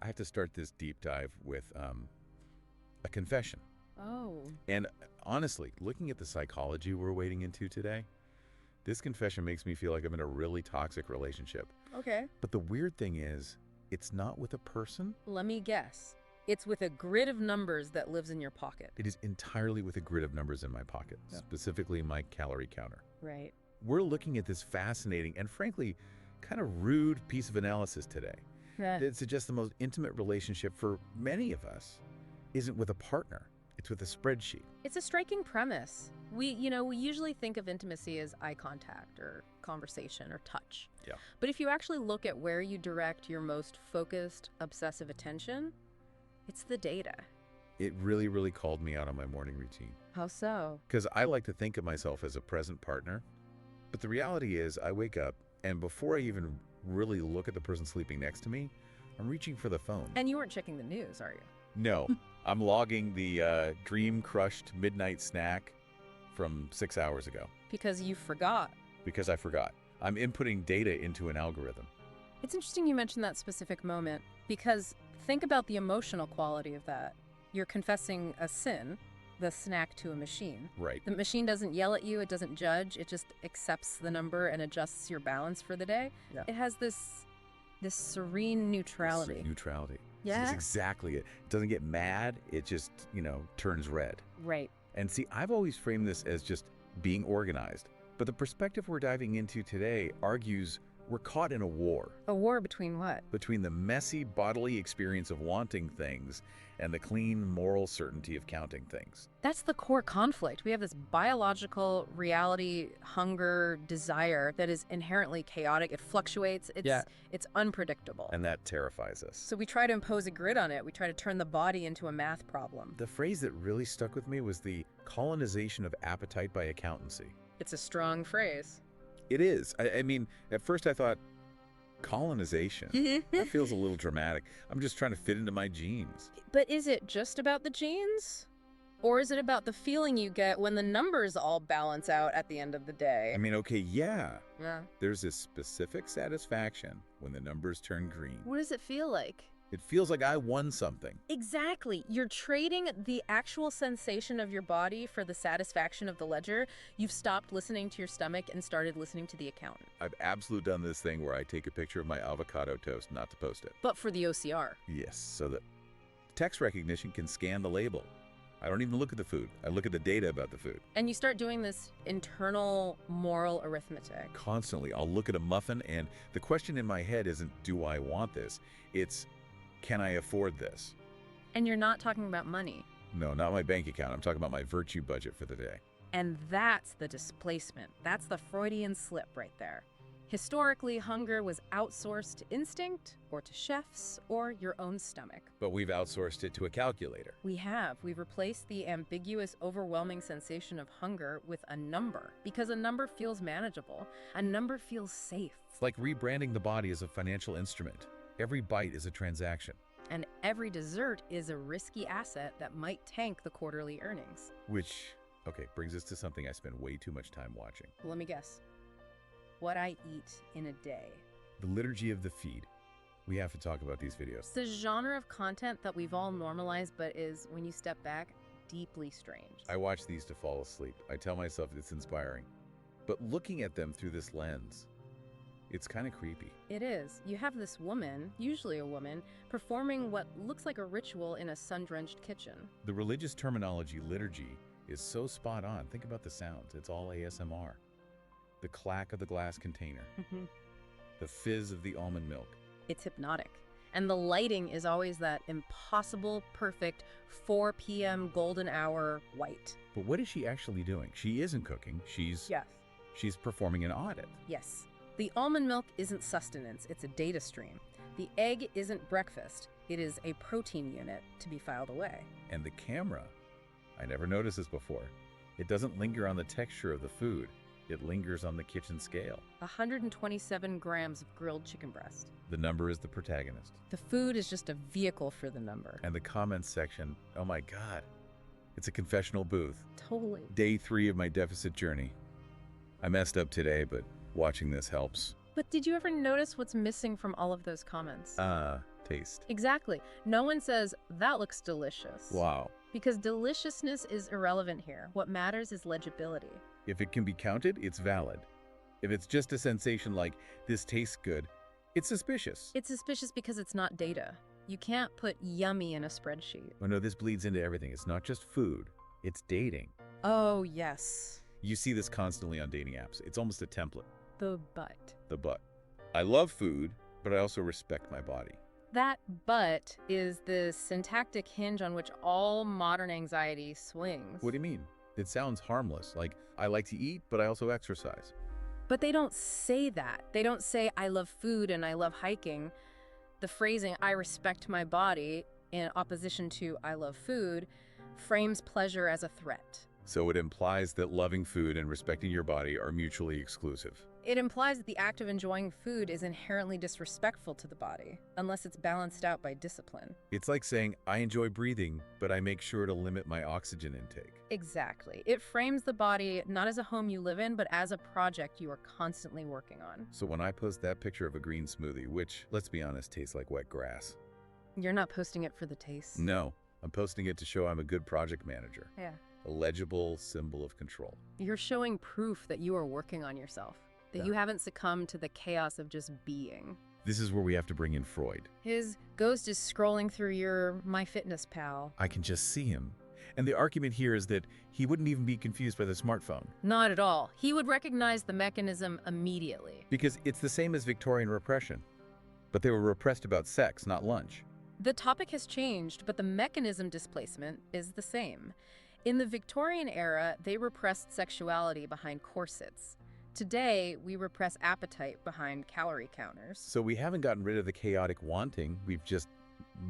I have to start this deep dive with a confession. Oh. And honestly, looking at the psychology we're wading into today, this confession makes me feel like I'm in a really toxic relationship. Okay. But the weird thing is, it's not with a person. Let me guess. It's with a grid of numbers that lives in your pocket. It is entirely with a grid of numbers in my pocket, specifically my calorie counter. Right. We're looking at this fascinating and frankly, kind of rude piece of analysis today that suggests the most intimate relationship for many of us isn't with a partner. It's with a spreadsheet. It's a striking premise. We usually think of intimacy as eye contact or conversation or touch. Yeah. But if you actually look at where you direct your most focused, obsessive attention, it's the data. It really, really called me out on my morning routine. How so? Because I like to think of myself as a present partner. But the reality is I wake up and before I even really look at the person sleeping next to me, I'm reaching for the phone. And you weren't checking the news, are you? No, I'm logging the dream-crushed midnight snack from 6 hours ago. Because you forgot. Because I forgot. I'm inputting data into an algorithm. It's interesting you mentioned that specific moment, because think about the emotional quality of that. You're confessing a sin, the snack, to a machine. Right. The machine doesn't yell at you, it doesn't judge, it just accepts the number and adjusts your balance for the day. Yeah. It has this serene neutrality. Neutrality. Yeah. That's exactly it. It doesn't get mad, it just, turns red. Right. And see, I've always framed this as just being organized. But the perspective we're diving into today argues we're caught in a war. A war between what? Between the messy bodily experience of wanting things and the clean moral certainty of counting things. That's the core conflict. We have this biological reality, hunger, desire that is inherently chaotic. It fluctuates. It's unpredictable. And that terrifies us. So we try to impose a grid on it. We try to turn the body into a math problem. The phrase that really stuck with me was the colonization of appetite by accountancy. It's a strong phrase. It is. I mean, at first I thought, colonization? That feels a little dramatic. I'm just trying to fit into my genes. But is it just about the genes? Or is it about the feeling you get when the numbers all balance out at the end of the day? I mean, okay, yeah. Yeah. There's this specific satisfaction when the numbers turn green. What does it feel like? It feels like I won something. Exactly. You're trading the actual sensation of your body for the satisfaction of the ledger. You've stopped listening to your stomach and started listening to the accountant. I've absolutely done this thing where I take a picture of my avocado toast not to post it. But for the OCR. Yes, so that text recognition can scan the label. I don't even look at the food. I look at the data about the food. And you start doing this internal moral arithmetic. Constantly. I'll look at a muffin and the question in my head isn't, do I want this? It's, can I afford this? And you're not talking about money. No, not my bank account. I'm talking about my virtue budget for the day. And that's the displacement. That's the Freudian slip right there. Historically, hunger was outsourced to instinct, or to chefs, or your own stomach. But we've outsourced it to a calculator. We have. We've replaced the ambiguous, overwhelming sensation of hunger with a number, because a number feels manageable. A number feels safe. It's like rebranding the body as a financial instrument. Every bite is a transaction. And every dessert is a risky asset that might tank the quarterly earnings. Which, okay, brings us to something I spend way too much time watching. Let me guess. What I eat in a day. The liturgy of the feed. We have to talk about these videos. It's the genre of content that we've all normalized, but is, when you step back, deeply strange. I watch these to fall asleep. I tell myself it's inspiring. But looking at them through this lens, it's kind of creepy. It is. You have this woman, usually a woman, performing what looks like a ritual in a sun-drenched kitchen. The religious terminology, liturgy, is so spot on. Think about the sounds. It's all ASMR. The clack of the glass container. The fizz of the almond milk. It's hypnotic. And the lighting is always that impossible, perfect 4 p.m. golden hour white. But what is she actually doing? She isn't cooking. She's performing an audit. Yes. The almond milk isn't sustenance, it's a data stream. The egg isn't breakfast, it is a protein unit to be filed away. And the camera, I never noticed this before, it doesn't linger on the texture of the food. It lingers on the kitchen scale. 127 grams of grilled chicken breast. The number is the protagonist. The food is just a vehicle for the number. And the comments section, oh my God, it's a confessional booth. Totally. Day 3 of my deficit journey. I messed up today, but watching this helps. But did you ever notice what's missing from all of those comments? Take taste. Exactly. No one says, that looks delicious. Wow. Because deliciousness is irrelevant here. What matters is legibility. If it can be counted, it's valid. If it's just a sensation like, this tastes good, it's suspicious. It's suspicious because it's not data. You can't put yummy in a spreadsheet. Oh no, this bleeds into everything. It's not just food, it's dating. Oh, yes. You see this constantly on dating apps. It's almost a template. The but. The but. I love food, but I also respect my body. That but is the syntactic hinge on which all modern anxiety swings. What do you mean? It sounds harmless, like I like to eat, but I also exercise. But they don't say that. They don't say, I love food and I love hiking. The phrasing, I respect my body, in opposition to I love food, frames pleasure as a threat. So it implies that loving food and respecting your body are mutually exclusive. It implies that the act of enjoying food is inherently disrespectful to the body, unless it's balanced out by discipline. It's like saying, I enjoy breathing, but I make sure to limit my oxygen intake. Exactly. It frames the body not as a home you live in, but as a project you are constantly working on. So when I post that picture of a green smoothie, which, let's be honest, tastes like wet grass. You're not posting it for the taste. No, I'm posting it to show I'm a good project manager. Yeah. A legible symbol of control. You're showing proof that you are working on yourself. That you haven't succumbed to the chaos of just being. This is where we have to bring in Freud. His ghost is scrolling through your MyFitnessPal. I can just see him. And the argument here is that he wouldn't even be confused by the smartphone. Not at all. He would recognize the mechanism immediately. Because it's the same as Victorian repression. But they were repressed about sex, not lunch. The topic has changed, but the mechanism displacement is the same. In the Victorian era, they repressed sexuality behind corsets. Today, we repress appetite behind calorie counters. So we haven't gotten rid of the chaotic wanting, we've just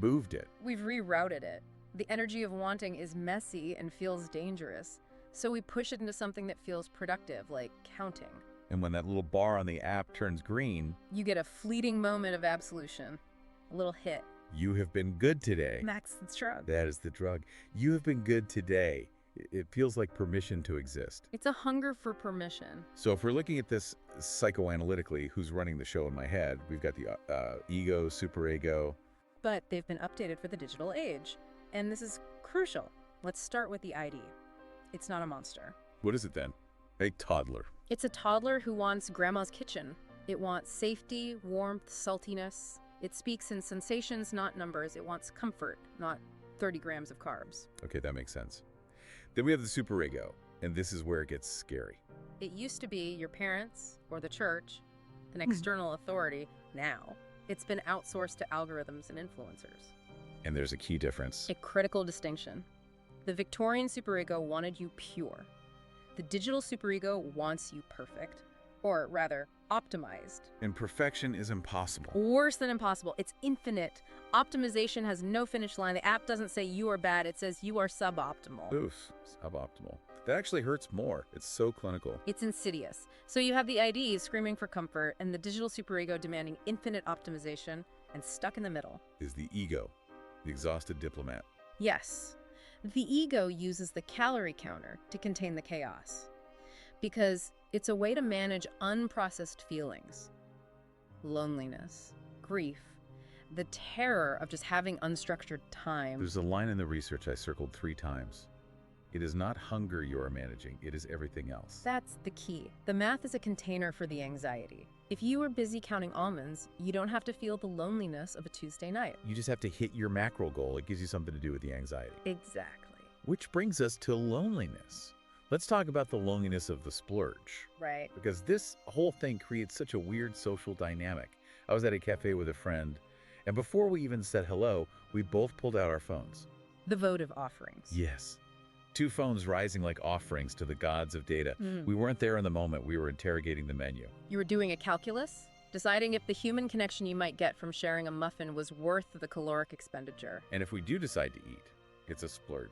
moved it. We've rerouted it. The energy of wanting is messy and feels dangerous. So we push it into something that feels productive, like counting. And when that little bar on the app turns green, You get a fleeting moment of absolution. A little hit. you have been good today. Max the drug. That is the drug. You have been good today. It feels like permission to exist. It's a hunger for permission. So if we're looking at this psychoanalytically, who's running the show in my head? We've got the ego, superego. But they've been updated for the digital age. And this is crucial. Let's start with the ID. It's not a monster. What is it then? A toddler. It's a toddler who wants grandma's kitchen. It wants safety, warmth, saltiness. It speaks in sensations, not numbers. It wants comfort, not 30 grams of carbs. Okay, that makes sense. Then we have the superego, and this is where it gets scary. It used to be your parents or the church, an external authority. Now, it's been outsourced to algorithms and influencers. And there's a key difference. A critical distinction. The Victorian superego wanted you pure. The digital superego wants you perfect, or rather, optimized. And perfection is impossible. Worse than impossible. It's infinite. Optimization has no finish line. The app doesn't say you are bad. It says you are suboptimal. Oof, suboptimal. That actually hurts more. It's so clinical. It's insidious. So you have the ID screaming for comfort and the digital superego demanding infinite optimization, and stuck in the middle Is the ego, the exhausted diplomat. Yes. The ego uses the calorie counter to contain the chaos because it's a way to manage unprocessed feelings. Loneliness, grief, the terror of just having unstructured time. There's a line in the research I circled 3 times. It is not hunger you are managing, it is everything else. That's the key. The math is a container for the anxiety. If you are busy counting almonds, you don't have to feel the loneliness of a Tuesday night. You just have to hit your macro goal. It gives you something to do with the anxiety. Exactly. Which brings us to loneliness. Let's talk about the loneliness of the splurge. Right. Because this whole thing creates such a weird social dynamic. I was at a cafe with a friend, and before we even said hello, we both pulled out our phones. The votive offerings. Yes. 2 phones rising like offerings to the gods of data. We weren't there in the moment. We were interrogating the menu. You were doing a calculus, deciding if the human connection you might get from sharing a muffin was worth the caloric expenditure. And if we do decide to eat, it's a splurge.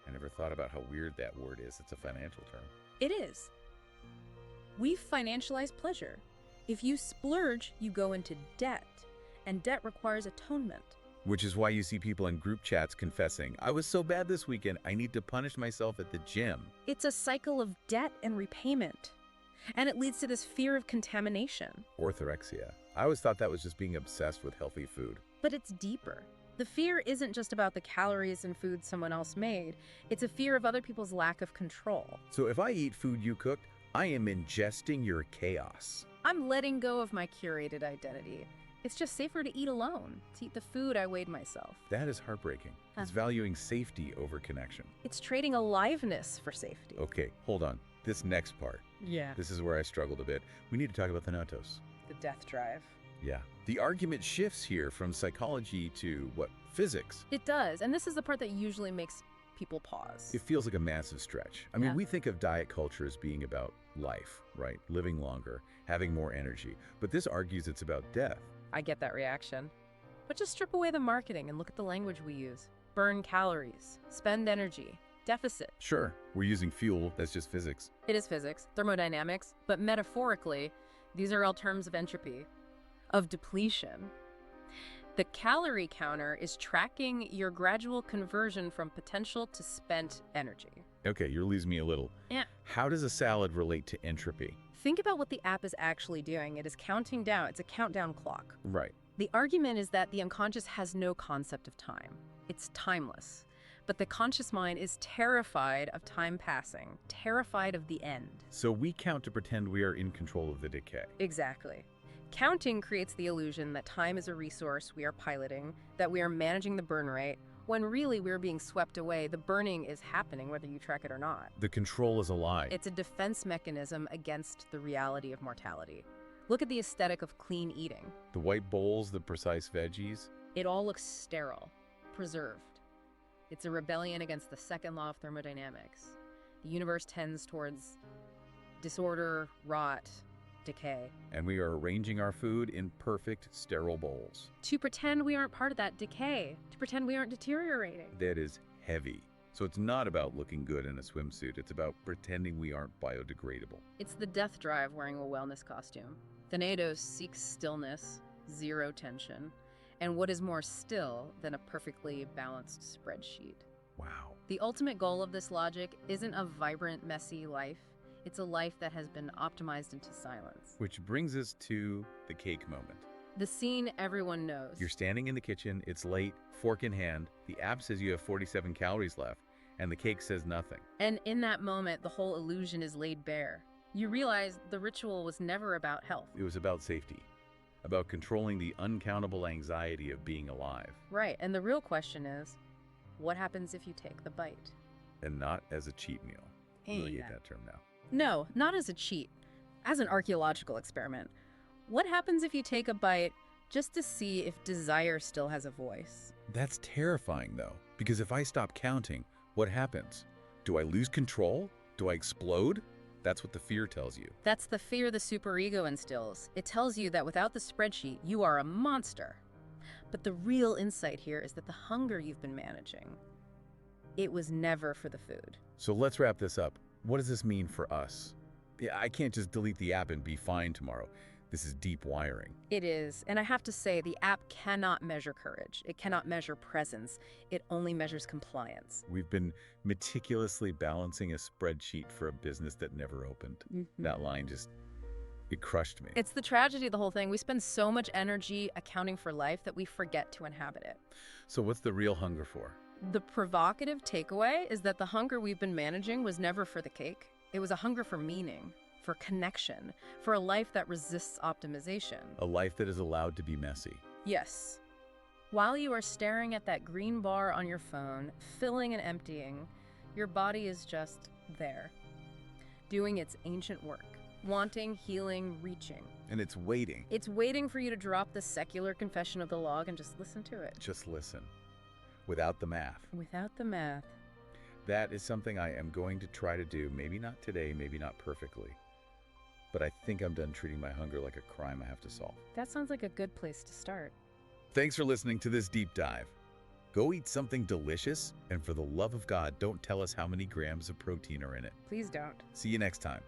I never thought about how weird that word is. It's a financial term. It is. We've financialized pleasure. If you splurge, you go into debt, and debt requires atonement. Which is why you see people in group chats confessing, I was so bad this weekend, I need to punish myself at the gym. It's a cycle of debt and repayment. And it leads to this fear of contamination. Orthorexia. I always thought that was just being obsessed with healthy food. But it's deeper. The fear isn't just about the calories in food someone else made. It's a fear of other people's lack of control. So if I eat food you cooked, I am ingesting your chaos. I'm letting go of my curated identity. It's just safer to eat alone, to eat the food I weighed myself. That is heartbreaking. It's valuing safety over connection. It's trading aliveness for safety. Okay, hold on. This next part. Yeah. This is where I struggled a bit. We need to talk about thanatos. The death drive. Yeah. The argument shifts here from psychology to, physics. It does, and this is the part that usually makes people pause. It feels like a massive stretch. I mean, we think of diet culture as being about life, right? Living longer, having more energy. But this argues it's about death. I get that reaction. But just strip away the marketing and look at the language we use. Burn calories, spend energy, deficit. Sure, we're using fuel, that's just physics. It is physics, thermodynamics, but metaphorically, these are all terms of entropy, of depletion. The calorie counter is tracking your gradual conversion from potential to spent energy. Okay, you're losing me a little. Yeah. How does a salad relate to entropy? Think about what the app is actually doing. It is counting down. It's a countdown clock. Right. The argument is that the unconscious has no concept of time. It's timeless. But the conscious mind is terrified of time passing, terrified of the end. So we count to pretend we are in control of the decay. Exactly. Counting creates the illusion that time is a resource we are piloting, that we are managing the burn rate, when really we're being swept away. The burning is happening whether you track it or not. The control is a lie. It's a defense mechanism against the reality of mortality. Look at the aesthetic of clean eating. The white bowls, the precise veggies. It all looks sterile, preserved. It's a rebellion against the second law of thermodynamics. The universe tends towards disorder, rot, decay. And we are arranging our food in perfect, sterile bowls. To pretend we aren't part of that decay, to pretend we aren't deteriorating. That is heavy. So it's not about looking good in a swimsuit. It's about pretending we aren't biodegradable. It's the death drive wearing a wellness costume. Thanatos seeks stillness, zero tension, and what is more still than a perfectly balanced spreadsheet. Wow. The ultimate goal of this logic isn't a vibrant, messy life. It's a life that has been optimized into silence. Which brings us to the cake moment. The scene everyone knows. You're standing in the kitchen, it's late, fork in hand, the app says you have 47 calories left, and the cake says nothing. And in that moment, the whole illusion is laid bare. You realize the ritual was never about health. It was about safety, about controlling the uncountable anxiety of being alive. Right, and the real question is, what happens if you take the bite? And not as a cheat meal. I really hate that term now. No, not as a cheat, as an archaeological experiment. What happens if you take a bite just to see if desire still has a voice? That's terrifying, though, because if I stop counting, what happens? Do I lose control? Do I explode? That's what the fear tells you. That's the fear the superego instills. It tells you that without the spreadsheet, you are a monster. But the real insight here is that the hunger you've been managing, it was never for the food. So let's wrap this up. What does this mean for us? Yeah, I can't just delete the app and be fine tomorrow. This is deep wiring. It is, and I have to say, the app cannot measure courage. It cannot measure presence. It only measures compliance. We've been meticulously balancing a spreadsheet for a business that never opened. That line just, it crushed me. It's the tragedy of the whole thing. We spend so much energy accounting for life that we forget to inhabit it. So what's the real hunger for? The provocative takeaway is that the hunger we've been managing was never for the cake. It was a hunger for meaning, for connection, for a life that resists optimization. A life that is allowed to be messy. Yes. While you are staring at that green bar on your phone, filling and emptying, your body is just there, doing its ancient work, wanting, healing, reaching. And it's waiting. It's waiting for you to drop the secular confession of the log and just listen to it. Just listen. Without the math. Without the math. That is something I am going to try to do. Maybe not today, maybe not perfectly. But I think I'm done treating my hunger like a crime I have to solve. That sounds like a good place to start. Thanks for listening to this deep dive. Go eat something delicious, and for the love of God, don't tell us how many grams of protein are in it. Please don't. See you next time.